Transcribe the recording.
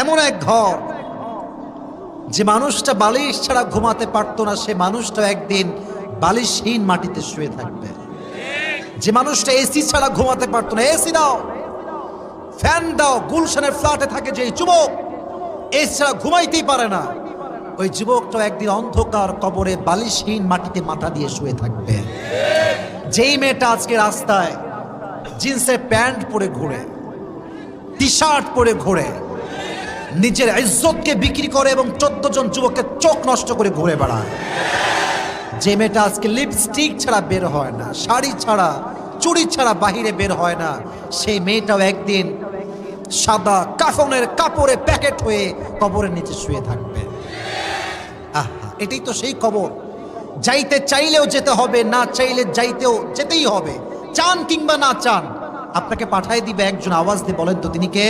এমন এক ঘর যে মানুষটা বালিশ ছাড়া ঘুমাতে পারতো না, সে মানুষটা একদিন বালিশহীন মাটিতে শুয়ে থাকবে। যে মানুষটা এসি ছাড়া ঘুমাতে পারতো না, এসি দাও, ফ্যান দাও, গুলশানের ফ্ল্যাটে থাকে যে যুবক এসি ছাড়া ঘুমাইতেই পারে না, ওই যুবকটা একদিন অন্ধকার কবরে বালিশহীন মাটিতে মাথা দিয়ে শুয়ে থাকবে। যেই মেয়েটা আজকে রাস্তায় জিন্সের প্যান্ট পরে ঘুরে, টি শার্ট পরে ঘুরে, নিজের ইজ্জতকে বিক্রি করে এবং 14 জন যুবকের চোখ নষ্ট করে ঘুরে বেড়ায়, যে মেয়েটা আজকে লিপস্টিক ছাড়া বের হয় না, শাড়ি ছাড়া, চুড়ি ছাড়া বাহিরে বের হয় না, সেই মেয়েটাও একদিন সাদা কাফনের কাপড়ে প্যাকেট হয়ে কবরের নিচে শুয়ে থাকবে। আহা, এটাই তো সেই কবর। যাইতে চাইলেও যেতে হবে, না চাইলে যেতেই হবে। চান কিংবা না চান, আপনাকে পাঠায় দিবে একজন। আওয়াজ দিয়ে বলেন তো তিনি কে?